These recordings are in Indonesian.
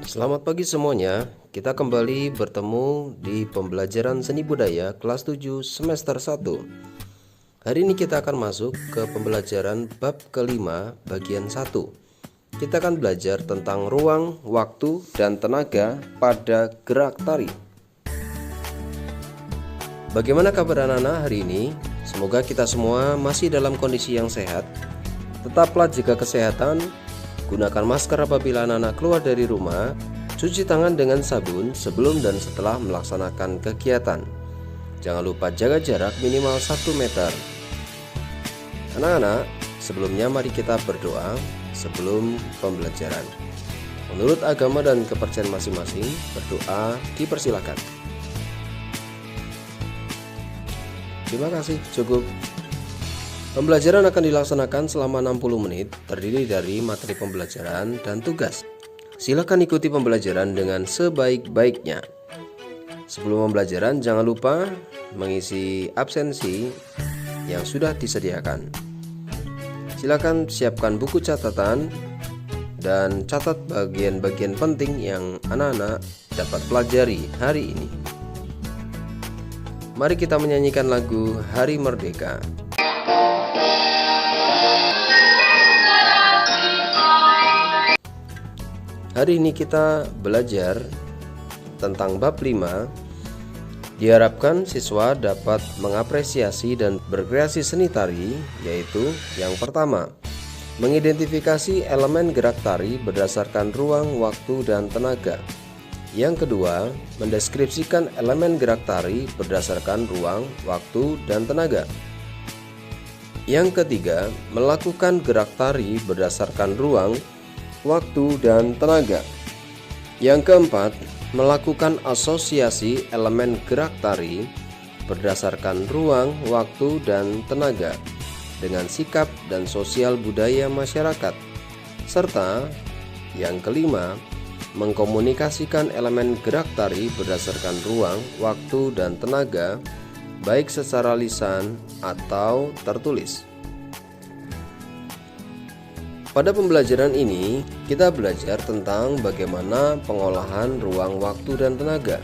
Selamat pagi semuanya. Kita kembali bertemu di pembelajaran seni budaya kelas 7 semester 1. Hari ini kita akan masuk ke pembelajaran bab kelima bagian 1. Kita akan belajar tentang ruang, waktu, dan tenaga pada gerak tari. Bagaimana kabar anak-anak hari ini? Semoga kita semua masih dalam kondisi yang sehat. Tetaplah jaga kesehatan. Gunakan masker apabila anak-anak keluar dari rumah. Cuci tangan dengan sabun sebelum dan setelah melaksanakan kegiatan. Jangan lupa jaga jarak minimal 1 meter. Anak-anak, sebelumnya mari kita berdoa sebelum pembelajaran. Menurut agama dan kepercayaan masing-masing, berdoa dipersilakan. Terima kasih, cukup. Pembelajaran akan dilaksanakan selama 60 menit, terdiri dari materi pembelajaran dan tugas. Silakan ikuti pembelajaran dengan sebaik-baiknya. Sebelum pembelajaran, jangan lupa mengisi absensi yang sudah disediakan. Silakan siapkan buku catatan dan catat bagian-bagian penting yang anak-anak dapat pelajari hari ini. Mari kita menyanyikan lagu Hari Merdeka. Hari ini kita belajar tentang bab 5. Diharapkan siswa dapat mengapresiasi dan berkreasi seni tari, yaitu yang pertama, mengidentifikasi elemen gerak tari berdasarkan ruang, waktu, dan tenaga. Yang kedua, mendeskripsikan elemen gerak tari berdasarkan ruang, waktu, dan tenaga. Yang ketiga, melakukan gerak tari berdasarkan ruang, waktu, dan tenaga. Yang keempat, melakukan asosiasi elemen gerak tari berdasarkan ruang, waktu, dan tenaga dengan sikap dan sosial budaya masyarakat. Serta yang kelima, mengkomunikasikan elemen gerak tari berdasarkan ruang, waktu, dan tenaga baik secara lisan atau tertulis. Pada pembelajaran ini, kita belajar tentang bagaimana pengolahan ruang, waktu, dan tenaga.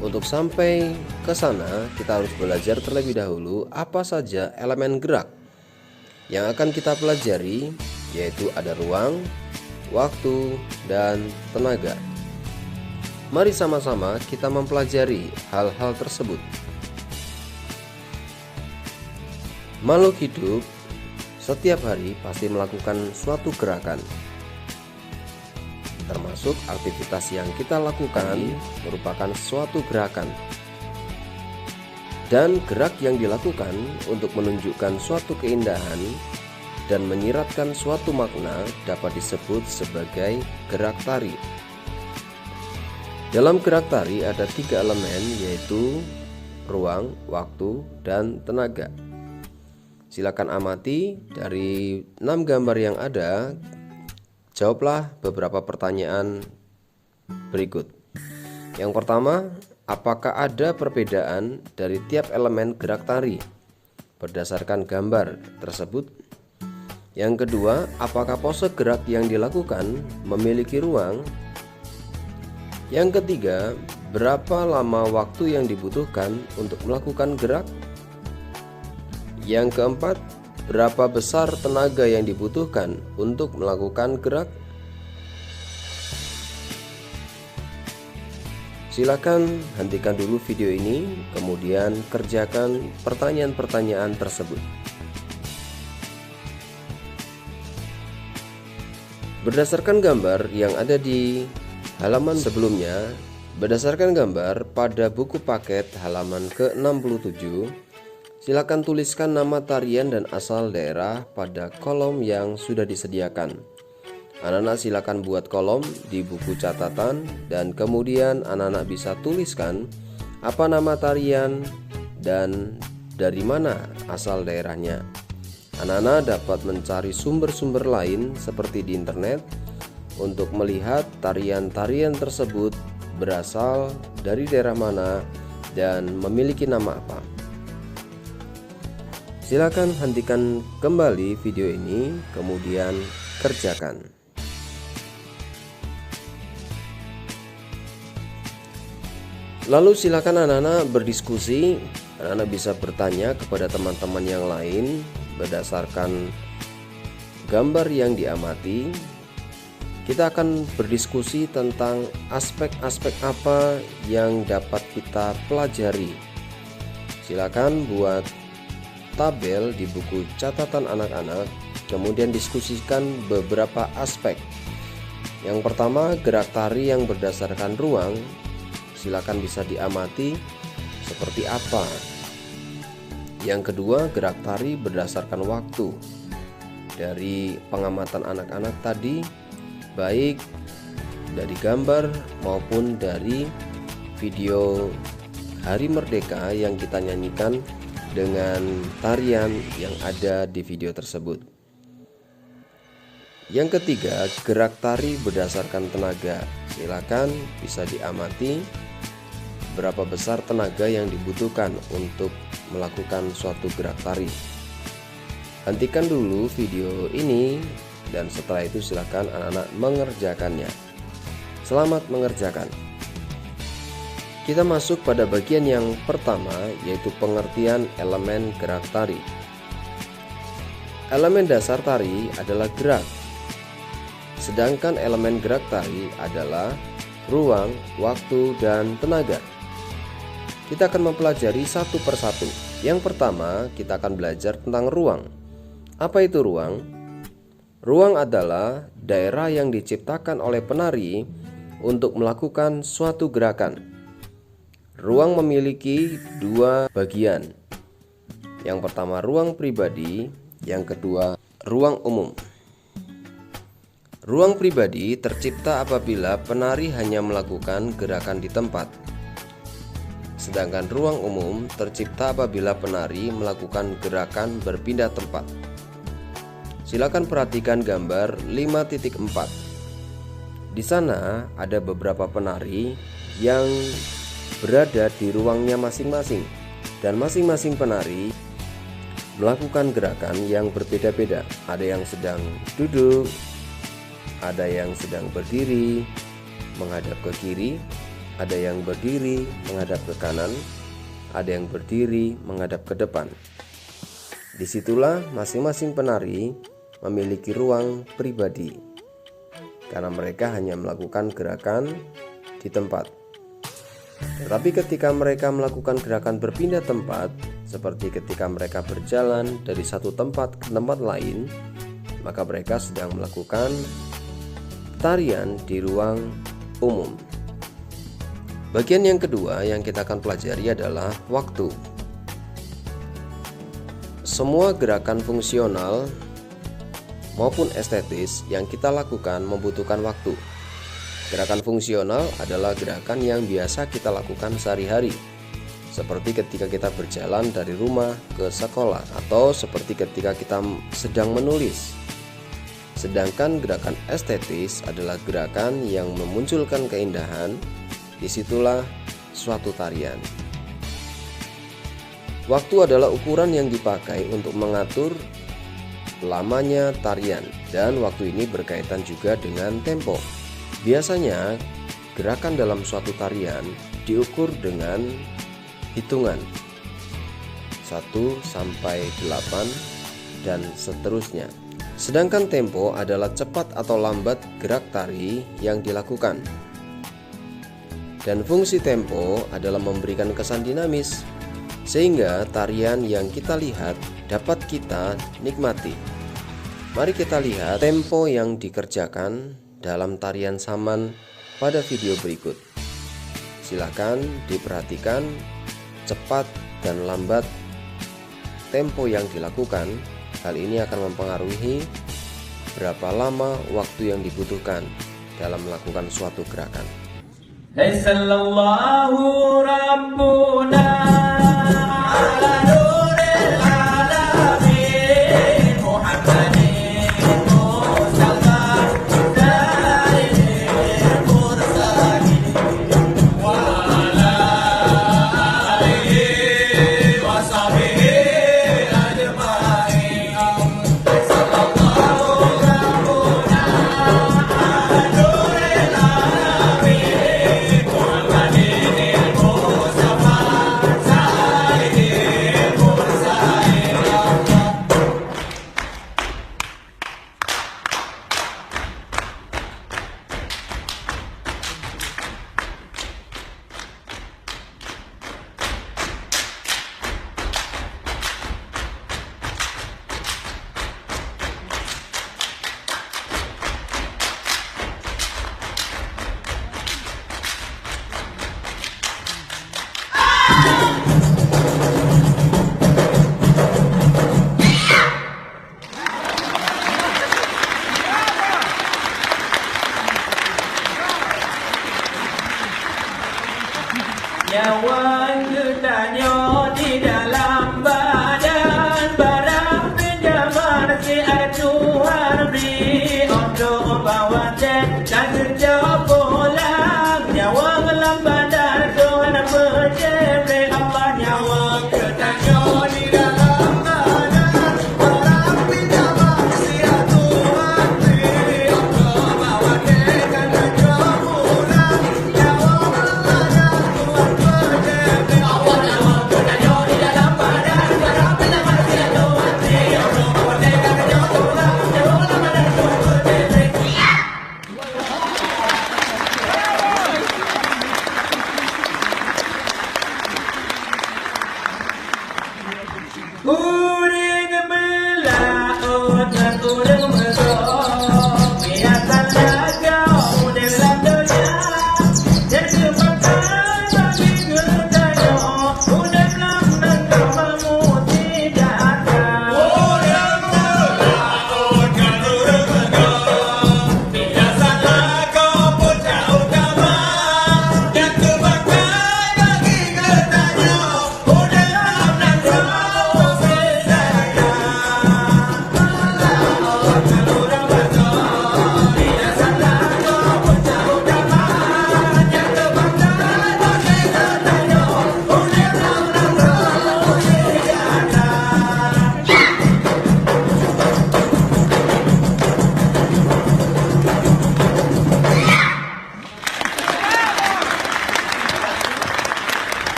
Untuk sampai ke sana, kita harus belajar terlebih dahulu apa saja elemen gerak yang akan kita pelajari, yaitu ada ruang, waktu, dan tenaga. Mari sama-sama kita mempelajari hal-hal tersebut. Makhluk hidup setiap hari pasti melakukan suatu gerakan, termasuk aktivitas yang kita lakukan merupakan suatu gerakan. Dan gerak yang dilakukan untuk menunjukkan suatu keindahan dan menyiratkan suatu makna dapat disebut sebagai gerak tari. Dalam gerak tari ada 3 elemen, yaitu ruang, waktu, dan tenaga. Silakan amati dari 6 gambar yang ada. Jawablah beberapa pertanyaan berikut. Yang pertama, apakah ada perbedaan dari tiap elemen gerak tari berdasarkan gambar tersebut? Yang kedua, apakah pose gerak yang dilakukan memiliki ruang? Yang ketiga, berapa lama waktu yang dibutuhkan untuk melakukan gerak? Yang keempat, berapa besar tenaga yang dibutuhkan untuk melakukan gerak? Silakan hentikan dulu video ini, kemudian kerjakan pertanyaan-pertanyaan tersebut. Berdasarkan gambar yang ada di halaman sebelumnya, berdasarkan gambar pada buku paket halaman ke-67, silakan tuliskan nama tarian dan asal daerah pada kolom yang sudah disediakan. Anak-anak silakan buat kolom di buku catatan dan kemudian anak-anak bisa tuliskan apa nama tarian dan dari mana asal daerahnya. Anak-anak dapat mencari sumber-sumber lain seperti di internet untuk melihat tarian-tarian tersebut berasal dari daerah mana dan memiliki nama apa. Silakan hentikan kembali video ini, kemudian kerjakan. Lalu silakan anak-anak berdiskusi. Anak-anak bisa bertanya kepada teman-teman yang lain berdasarkan gambar yang diamati. Kita akan berdiskusi tentang aspek-aspek apa yang dapat kita pelajari. Silakan buat tabel di buku catatan anak-anak, kemudian diskusikan beberapa aspek. Yang pertama, gerak tari yang berdasarkan ruang. Silakan bisa diamati seperti apa. Yang kedua, gerak tari berdasarkan waktu. Dari pengamatan anak-anak tadi, baik dari gambar maupun dari video Hari Merdeka yang kita nyanyikan dengan tarian yang ada di video tersebut. Yang ketiga, gerak tari berdasarkan tenaga. Silakan bisa diamati berapa besar tenaga yang dibutuhkan untuk melakukan suatu gerak tari. Hentikan dulu video ini dan setelah itu silakan anak-anak mengerjakannya. Selamat mengerjakan. Kita masuk pada bagian yang pertama, yaitu pengertian elemen gerak tari. Elemen dasar tari adalah gerak, sedangkan elemen gerak tari adalah ruang, waktu, dan tenaga. Kita akan mempelajari satu persatu. Yang pertama, kita akan belajar tentang ruang. Apa itu ruang? Ruang adalah daerah yang diciptakan oleh penari untuk melakukan suatu gerakan. Ruang memiliki dua bagian. Yang pertama, ruang pribadi. Yang kedua, ruang umum. Ruang pribadi tercipta apabila penari hanya melakukan gerakan di tempat. Sedangkan ruang umum tercipta apabila penari melakukan gerakan berpindah tempat. Silakan perhatikan gambar 5.4. Di sana ada beberapa penari yang berada di ruangnya masing-masing, dan masing-masing penari melakukan gerakan yang berbeda-beda. Ada yang sedang duduk, ada yang sedang berdiri menghadap ke kiri, ada yang berdiri menghadap ke kanan, ada yang berdiri menghadap ke depan. Disitulah masing-masing penari memiliki ruang pribadi, karena mereka hanya melakukan gerakan di tempat. Tetapi ketika mereka melakukan gerakan berpindah tempat, seperti ketika mereka berjalan dari satu tempat ke tempat lain, maka mereka sedang melakukan tarian di ruang umum. Bagian yang kedua yang kita akan pelajari adalah waktu. Semua gerakan fungsional maupun estetis yang kita lakukan membutuhkan waktu. Gerakan fungsional adalah gerakan yang biasa kita lakukan sehari-hari, seperti ketika kita berjalan dari rumah ke sekolah, atau seperti ketika kita sedang menulis. Sedangkan gerakan estetis adalah gerakan yang memunculkan keindahan. Disitulah suatu tarian. Waktu adalah ukuran yang dipakai untuk mengatur lamanya tarian, dan waktu ini berkaitan juga dengan tempo. Biasanya gerakan dalam suatu tarian diukur dengan hitungan 1 sampai 8 dan seterusnya. Sedangkan tempo adalah cepat atau lambat gerak tari yang dilakukan. Dan fungsi tempo adalah memberikan kesan dinamis, sehingga tarian yang kita lihat dapat kita nikmati. Mari kita lihat tempo yang dikerjakan dalam tarian saman pada video berikut. Silakan diperhatikan cepat dan lambat tempo yang dilakukan. Hal ini akan mempengaruhi berapa lama waktu yang dibutuhkan dalam melakukan suatu gerakan. Sallallahu Rabbuna ala nuril alamin Muhammadin Mustafa Sayyidil Mursalin wa ala alihi wa sahbihi ajma'in. Sallallahu Rabbuna ala nuril alamin Nyawa getahnya di dalam badan, barang pinjaman si ada Tuhan beri untuk bawa cek dan sejauh pulang. Nyawa dalam badan Tuhan berjebri Allah. Nyawa getahnya di dalam badan, barang pinjaman si ada Tuhan beri untuk bawa cek dan sejauh pulang. Nyawa dalam badan Tuhan berjebri Allah. Nyawa getahnya di dalam badan, barang pinjaman si ada Tuhan beri untuk bawa cek dan sejauh pulang. Nyawa dalam badan Tuhan berjebri. Uring melaut dan uring merok, biasa lagau dalam dunia. Dan kepakai bagi gertanya, udah lama kamu tidak ada. Uring melaut dan uring merok, biasa lagau puncak utama. Dan kepakai bagi gertanya, udah lama kamu tidak ada.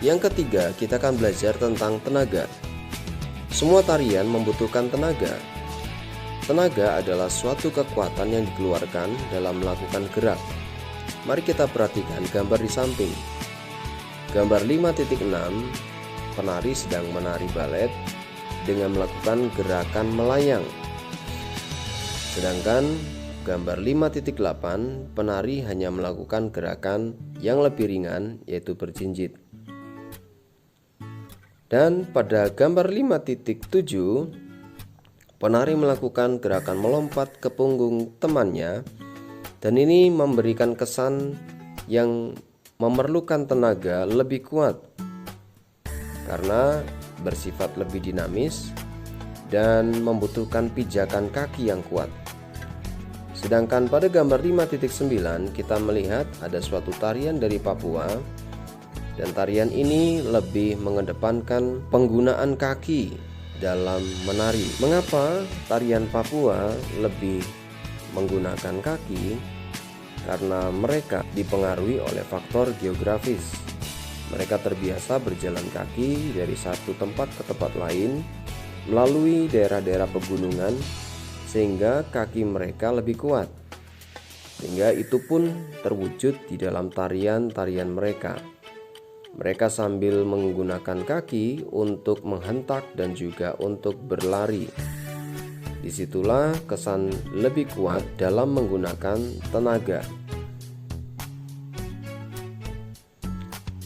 Yang ketiga, kita akan belajar tentang tenaga. Semua tarian membutuhkan tenaga. Tenaga adalah suatu kekuatan yang dikeluarkan dalam melakukan gerak. Mari kita perhatikan gambar di samping. Gambar 5.6, penari sedang menari balet dengan melakukan gerakan melayang. Sedangkan gambar 5.8, penari hanya melakukan gerakan yang lebih ringan, yaitu berjinjit. Dan pada gambar 5.7, penari melakukan gerakan melompat ke punggung temannya, dan ini memberikan kesan yang memerlukan tenaga lebih kuat karena bersifat lebih dinamis dan membutuhkan pijakan kaki yang kuat. Sedangkan pada gambar 5.9 kita melihat ada suatu tarian dari Papua, dan tarian ini lebih mengedepankan penggunaan kaki dalam menari. Mengapa tarian Papua lebih menggunakan kaki? Karena mereka dipengaruhi oleh faktor geografis. Mereka terbiasa berjalan kaki dari satu tempat ke tempat lain melalui daerah-daerah pegunungan, sehingga kaki mereka lebih kuat. Sehingga itu pun terwujud di dalam tarian-tarian mereka. Mereka sambil menggunakan kaki untuk menghentak dan juga untuk berlari. Disitulah kesan lebih kuat dalam menggunakan tenaga.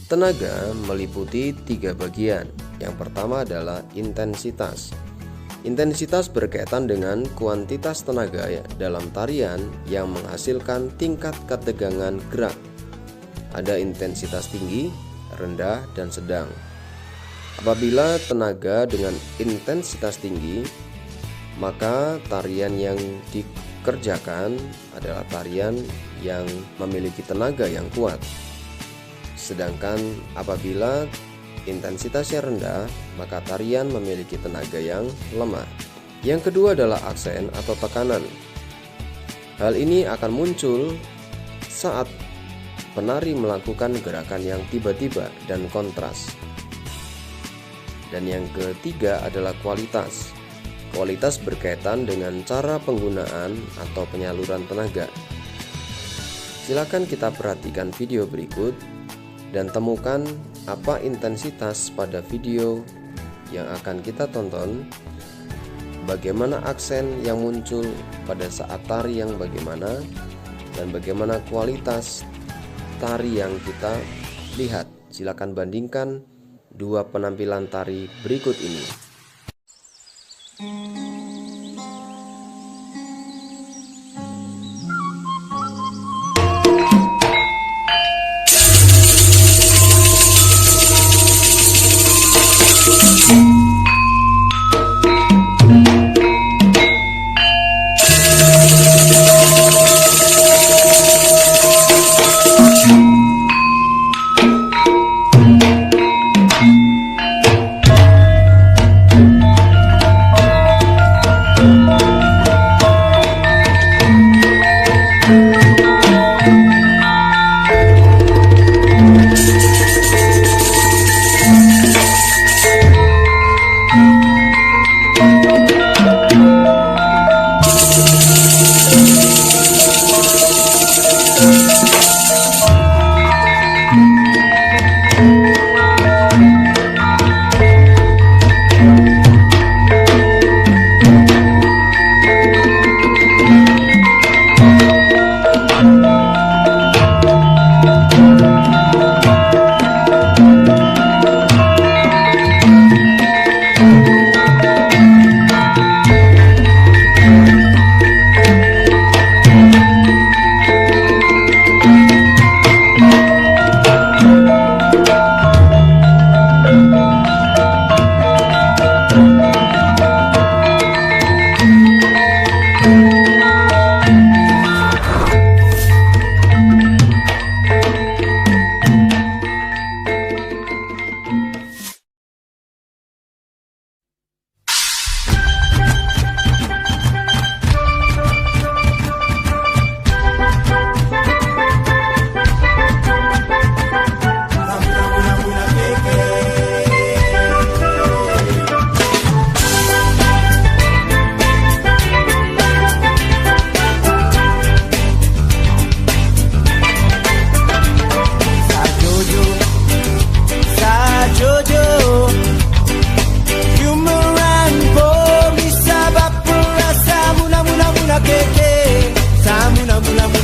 Tenaga meliputi 3 bagian. Yang pertama adalah intensitas. Intensitas berkaitan dengan kuantitas tenaga dalam tarian yang menghasilkan tingkat ketegangan gerak. Ada intensitas tinggi, rendah, dan sedang. Apabila tenaga dengan intensitas tinggi, maka tarian yang dikerjakan adalah tarian yang memiliki tenaga yang kuat. Sedangkan apabila intensitasnya rendah, maka tarian memiliki tenaga yang lemah. Yang kedua adalah aksen atau tekanan. Hal ini akan muncul saat penari melakukan gerakan yang tiba-tiba dan kontras. Dan yang ketiga adalah kualitas. Kualitas berkaitan dengan cara penggunaan atau penyaluran tenaga. Silakan kita perhatikan video berikut dan temukan apa intensitas pada video yang akan kita tonton, bagaimana aksen yang muncul pada saat tari yang bagaimana, dan bagaimana kualitas tari yang kita lihat. Silakan bandingkan dua penampilan tari berikut ini.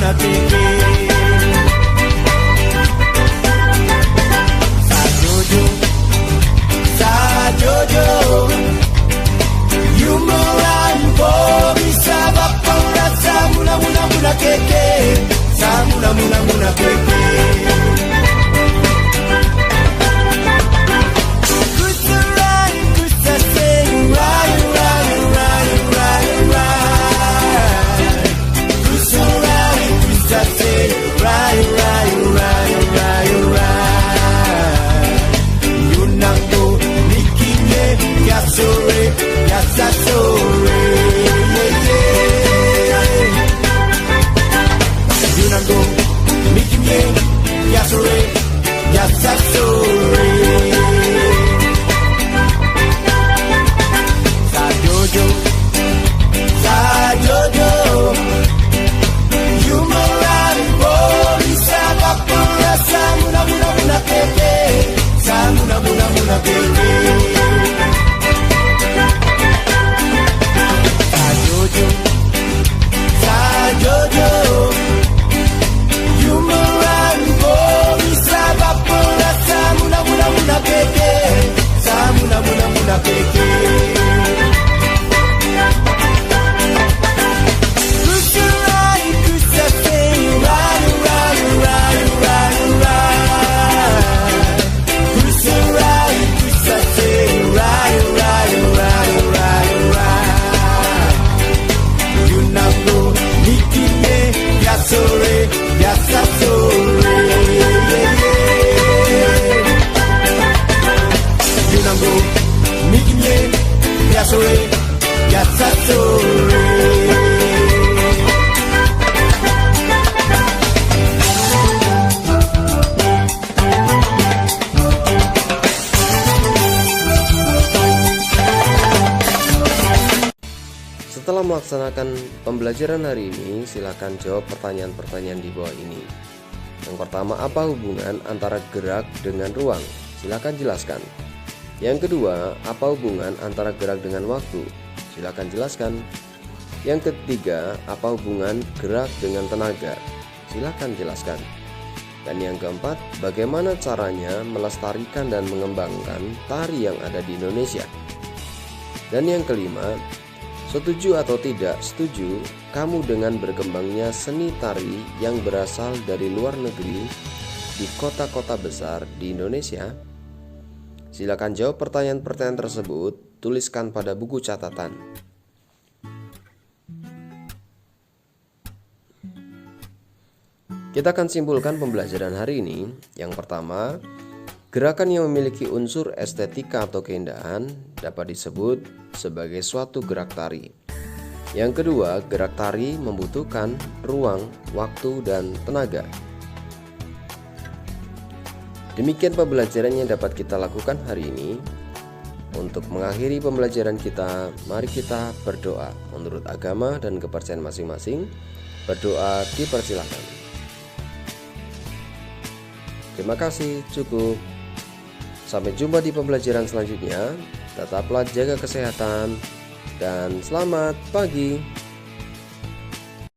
muna keke. Sajojo Yumoran po bisa bapang rasa muna keke. Sa muna keke. Setelah melaksanakan pembelajaran hari ini, silakan jawab pertanyaan-pertanyaan di bawah ini. Yang pertama, apa hubungan antara gerak dengan ruang? Silakan jelaskan. Yang kedua, apa hubungan antara gerak dengan waktu? Silakan jelaskan. Yang ketiga, apa hubungan gerak dengan tenaga? Silakan jelaskan. Dan yang keempat, bagaimana caranya melestarikan dan mengembangkan tari yang ada di Indonesia? Dan yang kelima, setuju atau tidak setuju kamu dengan berkembangnya seni tari yang berasal dari luar negeri di kota-kota besar di Indonesia? Silakan jawab pertanyaan-pertanyaan tersebut, tuliskan pada buku catatan. Kita akan simpulkan pembelajaran hari ini. Yang pertama, gerakan yang memiliki unsur estetika atau keindahan dapat disebut sebagai suatu gerak tari. Yang kedua, gerak tari membutuhkan ruang, waktu, dan tenaga. Demikian pembelajaran yang dapat kita lakukan hari ini. Untuk mengakhiri pembelajaran kita, mari kita berdoa. Menurut agama dan kepercayaan masing-masing, berdoa dipersilakan. Terima kasih, cukup. Sampai jumpa di pembelajaran selanjutnya. Tetaplah jaga kesehatan dan selamat pagi.